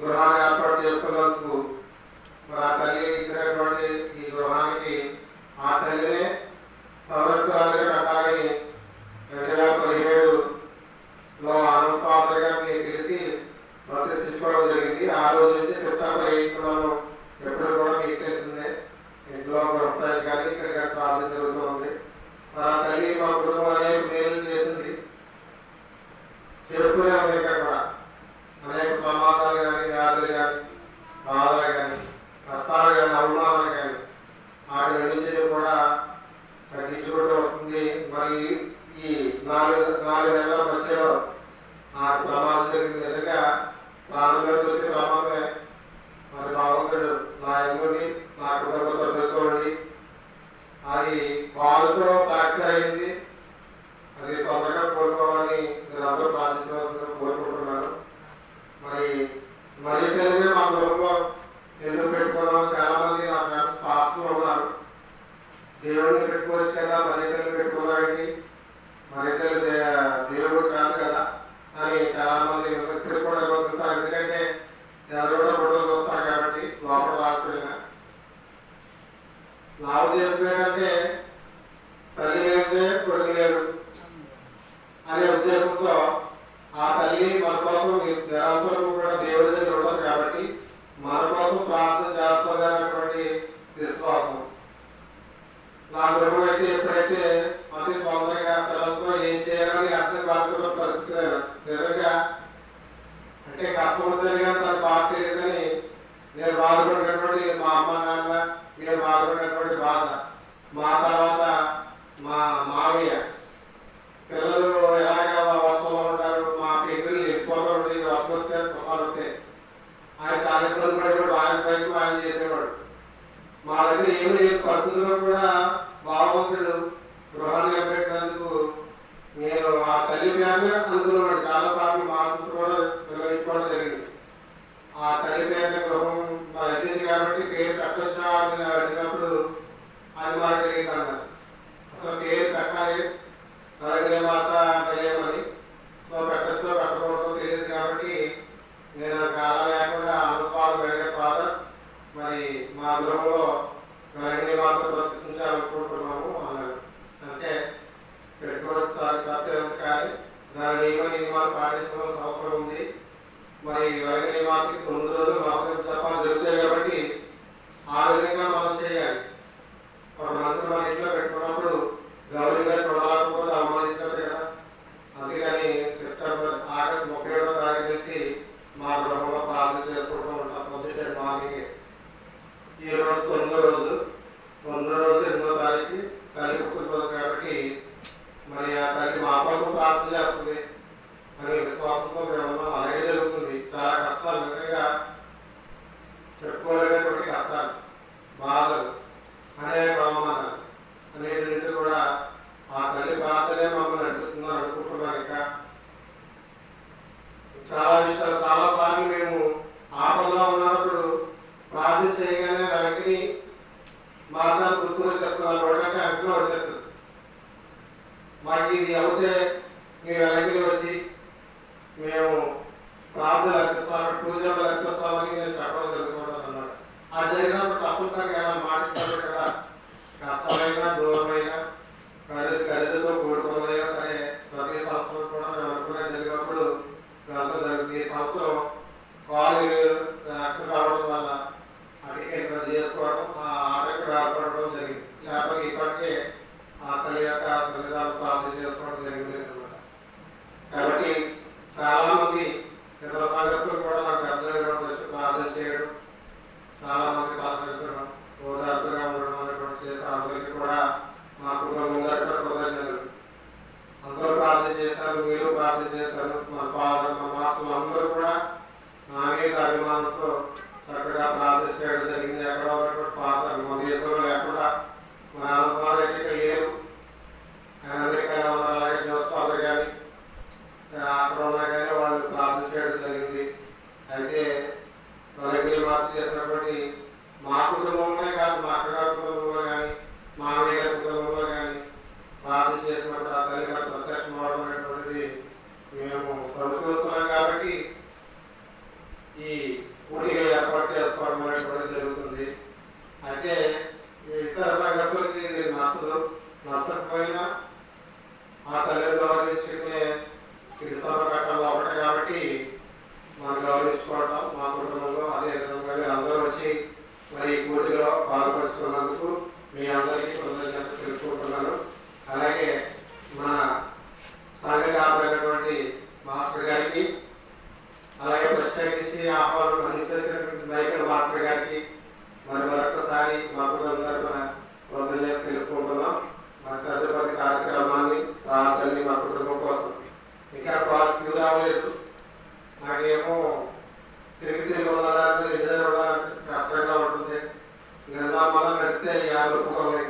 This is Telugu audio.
గృహాన్ని ఏర్పాటు చేసుకున్నందుకు మరి ఆ తల్లి ఇచ్చినటువంటి ఈ గృహానికి ఆ తల్లిని సంవత్సరాలుగా కట్టాలని 2017లో ఆనందపాత్రగా మీరు తెలిసి ప్రతిష్ఠించుకోవడం జరిగింది. ఆ రోజు నుంచి సెప్టెంబర్ 8 మనం ఎప్పుడు కూడా మీకు తెలిసిందే ఇంట్లో గృహపాయి కానీ ఇక్కడ ప్రార్థన జరుగుతూ ఉంది. ఆ తల్లి మా కుటుంబం అనేక మేలు చేసింది, చేసుకునే ఉన్నాయి. కూడా అనేక ప్రమాదాలు కానీ, వ్యాధులు కానీ, బాధలు కానీ, కష్టాలు కానీ, అవమానాలు కానీ వాటి నుంచి కూడా తగ్గించుకుంటూ వస్తుంది. మరి ఈ 4 నెలల మధ్యలో ఆ ప్రమాదం జరిగింది. నిజంగా ప్రాణం మీద వచ్చే ప్రమాదమే. మరి భగవంతుడు నా ఎన్నుని నా కుటుంబ సభ్యులతో అది వాళ్ళతో ఫ్రాక్చర్ అయింది. అది తొందరగా కోరుకోవాలని మీరు అందరూ ప్రార్థించవలసిందిగా కోరుకుంటున్నాను. మరి తెలియదు మా కుటుంబం ఎందుకు పెట్టుకోవడం. చాలా మంది నా ఫ్రెండ్స్ పాస్టర్లు ఉన్నారు. దేవుడిని పెట్టుకోవచ్చు కదా, మరి తెలియదు పెట్టుకోవడానికి, మరి తెలియదు దేవుడు కాదు కదా అని చాలా మంది పెట్టుకోవడం. ఎందుకంటే ఎవరో ఫోటోలు చూస్తారు కాబట్టి లోపల రాకపోయినా లాభ చేసుకునేటంటే తల్లి లేదే కొడుకు లేడు అనే ఉద్దేశంతో ఆ తల్లి మన కోసం దేవంతులకు కూడా దేవుడి దగ్గర ఉండదు కాబట్టి మన కోసం ప్రార్థన చేస్తుందనేటువంటి విశ్వాసం. నా గృహం అయితే ఎప్పుడైతే అతి తొందరగా పిల్లలతో ఏం చేయాలని అర్థం కాకుండా పరిస్థితి నిజంగా అంటే కష్టపడుతుంది కానీ తను బాగా తెలియదని నేను బాధపడినటువంటి మా అమ్మ నాన్న నేను బాధపడినటువంటి బాధ. మా తర్వాత మా మామయ్య పిల్లలు ఎలాగా వర్షంలో ఉంటారు, మా పిల్లలు వేసుకోవడం ఉంటుంది, వర్షం వస్తే తుఫాలు వస్తాయి. ఆయన చాలా ఇబ్బంది పడేవాడు, ఆయన పైపు ఆయన చేసేవాడు. మా దగ్గర ఏమి లేని పరిస్థితుల్లో కూడా భగవంతుడు గృహాన్ని నిలబెట్టినందుకు నేను ఆ తల్లి పేరునే అనుకున్నాడు. చాలా సార్లు మా కూడా నిర్వహించుకోవడం జరిగింది. ఆ తల్లి పేరున గృహం అడిగింది కాబట్టి పేరు పెట్టొచ్చా అని అడిగినప్పుడు అది మాకు తెలియదు అన్నారు. అసలు పేరు పెట్టాలి అలాగే మాత తెలియమని, సో పెట్టచ్చో పెట్టకూడదో తెలియదు కాబట్టి నేను కాలం లేకుండా అనుపాలు పెరిగే ఫాదర్ మరి మా గృహంలో గణని మాత్రం ప్రదర్శించాలనుకుంటున్నాము అన్నారు. అంటే పెట్టుకోవస్తారు తప్పేది కానీ దాని నియమాలు పాటించవలసిన అవసరం ఉంది. మరి గణని మాత్రకి 9 రోజులు మాత్రం జపాలు జరుగుతాయి కాబట్టి ఆ విధంగా మనం చేయాలి. ఒక మనసును మన ఇంట్లో పెట్టుకున్నప్పుడు గౌరవంగా చూడాలనుకోవద్దు, అవమానించినట్టు కదా. అందుకని సెప్టెంబర్ ఆగస్టు 37వ తారీఖు నుంచి మా గృహంలో ప్రార్థన చేసుకుంటూ ఉంటాం. పొద్దుటే మార్నింగ్ ఈ రోజు 9వ రోజు 8వ తారీఖు తల్లి పుట్టినరోజు కాబట్టి మరి ఆ తల్లి మా కోసం ప్రార్థన చేస్తుంది అనే విశ్వాసంతో మేము అలాగే జరుగుతుంది. చాలా కష్టాలు, నిజంగా చెప్పుకోలేనటువంటి కష్టాలు, బాధలు, అనేక అవమానాలు అనేటింటి కూడా ఆ తల్లి ప్రార్థనే మమ్మల్ని నడిపిస్తుందని అనుకుంటున్నాను. ఇంకా చాలా విషయాలు చాలా సార్లు మేము ఆపదలో ఉన్నప్పుడు ప్రార్థన చేయగానే దానికి మాట్లాడు గుర్తు వచ్చేస్తున్నారు. ఒకటంటే అంటున్నా వచ్చేస్తుంది. మాకు ఇది అవుతే మీరు వెనక్కి వచ్చి మేము ప్రార్థనలు అర్పిస్తామని, పూజలు అర్పిస్తామని నేను చెప్పడం జరుగుతుంది అన్నాడు. ఆ జరిగినప్పుడు తప్పనిసరిగా ఎలా మాటిస్తారు కదా. కష్టమైనా దూరమైనా ఖరీదుతో కూడుకున్నదైనా సరే ప్రతి సంవత్సరం కూడా మేము అనుకునే జరిగినప్పుడు జరుగుతుంది. ఈ సంవత్సరం కాలు యాక్సిడెంట్ అవ్వడం వల్ల ఆ టికెట్ రద్దు చేసుకోవడం, ఆ ఆటకు రాకపోవడం జరిగింది. లేకపోతే ఇప్పటికే ఆ తల్లి యొక్క సన్నిధానం ప్రార్థన చేసుకోవడం జరిగింది అనమాట. కాబట్టి చాలా మంది ఇతర సంగతులు కూడా నాకు అర్థం వచ్చి ప్రార్థన చేయడం, చాలా మంది ప్రార్థించడం, ఓదార్పుగా ఉండడం అనేటువంటి చేసిన అందరికీ కూడా మా కుటుంబంగా కృతజ్ఞతలు. అందరూ ప్రార్థన చేస్తారు, మీరు ప్రార్థన చేస్తారు. మా ఫాదర్, మా మాస్టర్ అందరూ కూడా నా మీద అభిమానంతో చక్కగా ప్రార్థన చేయడం జరిగింది. ఎక్కడ ఉన్నటువంటి ఫాదర్ మన దేశంలో ఎక్కడ మన ఆనందాలు లేరు, అమెరికా అలాగే చూస్తారు కానీ అక్కడ ఉన్నా కానీ వాళ్ళు ప్రార్థన చేయడం జరిగింది. అయితే మనకి మాకు చేసినటువంటి మా కుటుంబంలోనే కాదు, మా అక్కగారి కుటుంబంలో కానీ, మామయ్య గారి కుటుంబంలో కానీ ప్రార్థన చేసినప్పుడు ఆ తల్లి గారు ప్రత్యక్షం అవడం అనేటువంటిది మేము చూస్తున్నాం. కాబట్టి ఈ పోటీగా ఏర్పాటు చేసుకోవడం అనేది కూడా జరుగుతుంది. అయితే ఇతర సంఘటనలకి ఇది నచ్చకపోయినా ఆ తల్లిని గౌరవించుకునే క్రిస్తవ రకాలు ఒకటి కాబట్టి మనం గౌరవించుకోవడం మా కుటుంబంలో అదేవిధంగా అందరూ వచ్చి మరి ఈ పోటీలో పాల్పంచుకున్నందుకు మీ అందరికీ కృతజ్ఞతలు తెలుసుకుంటున్నాను. అలాగే మన సంఘ ఆపైనటువంటి మాస్టర్ గారికి, అలాగే ప్రత్యేకించి ఆహ్వానం అందించినటువంటి మైకల్ మాస్టర్ గారికి మరి మరొకసారి మా కుటుంబం కృతజ్ఞతలు తెలుసుకుంటున్నాం. మన తదుపరి కార్యక్రమాన్ని తల్లి మా కుటుంబం కోసం ఇంకా క్యూ రావలేదు. నాకేమో తిరిగి ఉన్నదాన్ని రిజర్వ్ కష్టంగా ఉంటుంది. నిన్న మనం నడితే 50 రూపాయలు